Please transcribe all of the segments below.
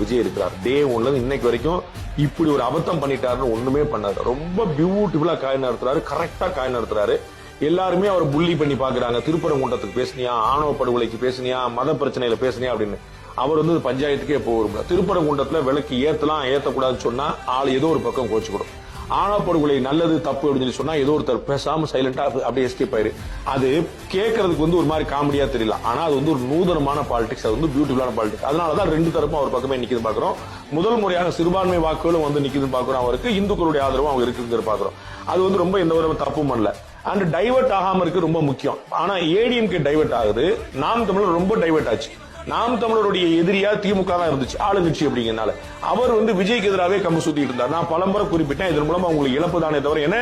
விஜய் இருக்கிறார். டே ஒன்ல இன்னைக்கு வரைக்கும் இப்படி ஒரு அபத்தம் பண்ணிட்டாருன்னு ஒண்ணுமே பண்ணாரு. ரொம்ப பியூட்டிஃபுல்லா காய் நடத்துறாரு, கரெக்டா காய் நடத்துறாரு. எல்லாருமே அவர் புள்ளி பண்ணி பாக்குறாங்க. திருப்பரங்குன்றத்துக்கு பேசுனியா, ஆணவ படுகொலைக்கு பேசுனியா, மத பிரச்சனையில பேசுனியா அப்படின்னு. அவர் வந்து பஞ்சாயத்துக்கே போகும். திருப்பரங்குன்றத்துல விளக்கு ஏத்தலாம் ஏத்தக்கூடாதுன்னு சொன்னா ஆள் ஏதோ ஒரு பக்கம் கோச்சுக்கூடும். ஆணவ படுகொலை நல்லது தப்பு அப்படின்னு சொன்னா ஏதோ ஒருத்தர் பேசாம சைலண்டா அப்படியே எஸ்கேப் ஆயிரு. அது கேட்கறதுக்கு வந்து ஒரு மாதிரி காமெடியா தெரியல, ஆனா அது வந்து ஒரு நூதனமான பாலிடிக்ஸ், அது வந்து பியூட்டிஃபுல்லான பாலிடிக்ஸ். அதனாலதான் ரெண்டு தரப்பும் அவர் பக்கமே நிக்குது பாக்குறோம். முதல் முறையாக சிறுபான்மை வாக்குகளும் வந்து நிக்குதுன்னு பாக்குறோம். அவருக்கு இந்துக்களுடைய ஆதரவும் அவங்க இருக்குங்கிறது பாக்குறோம். அது வந்து ரொம்ப எந்த ஒரு தப்பும் பண்ணல. அண்ட் டைவர்ட் ஆகாம இருக்கு ரொம்ப முக்கியம். ஆனா ஏடிஎம்கே டைவர்ட் ஆகுது, நாம் தமிழர் ரொம்ப டைவர்ட் ஆச்சு. நாம் தமிழருடைய எதிரியா திமுக தான் இருந்துச்சு ஆளுங்கட்சி அப்படிங்கறனால. அவர் வந்து விஜய்க்கு எதிராகவே கம்பு சுத்திட்டு இருந்தார். நான் பலமுறை குறிப்பிட்டேன், இதன் மூலமா உங்களுக்கு இழப்பு தானே தவிர என்ன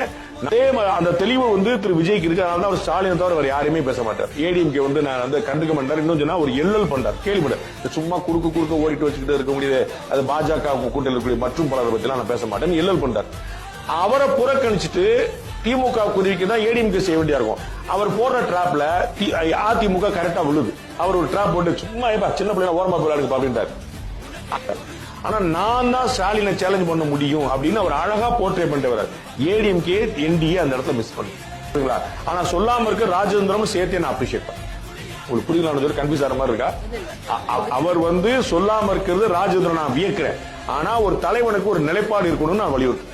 அந்த தெளிவு வந்து திரு விஜய்க்கு இருக்கு. அதனால அவர் ஸ்டாலினை தவிர அவர் யாருமே பேச மாட்டார். ஏடிஎம்கே வந்து நான் வந்து கண்டுக்க மாட்டார். இன்னும் சொன்னா ஒரு எல்லல் பண்றார், கேள்விப்பட்டார். சும்மா குறுக்க ஓடிட்டு வச்சுக்கிட்டு இருக்க முடியாது. அது பாஜக கூட்டத்தில் இருக்கக்கூடிய மற்றும் பலரை பத்தி நான் பேச மாட்டேன், எல்லல் பண்றார். அவரை புறக்கணிச்சுட்டு திமுக குதிரைக்கு தான் ஏடிஎம்கே செய்ய வேண்டியா இருக்கும். அவர் போடுற டிராப்ல அதிமுக கரெக்டா விழுது. அவர் ஒரு டிராப் போட்டு சும்மா சின்ன பிள்ளைங்க ஓரமா போயிடாருக்கு அப்படின்றாரு. ஆனா நான் தான் ஸ்டாலினை சேலஞ்ச் பண்ண முடியும் அப்படின்னு அவர் அழகா போர்ட்ரே பண்ணிட்டு வர்றாரு. ஏடிஎம்கே என்டிஏ அந்த இடத்துல மிஸ் பண்ணுங்களா. ஆனா சொல்லாம இருக்க ராஜேந்திரம் சேர்த்தே நான் அப்ரிஷியேட் பண்ணேன். உங்களுக்கு புரியுங்களா? கன்ஃபியூஸ் ஆகிற மாதிரி இருக்கா? அவர் வந்து சொல்லாம இருக்கிறது ராஜேந்திரன் நான் வியக்கிறேன். ஆனா ஒரு தலைவனுக்கு ஒரு நிலைப்பாடு இருக்கணும்னு நான் வலியுறுத்தேன்.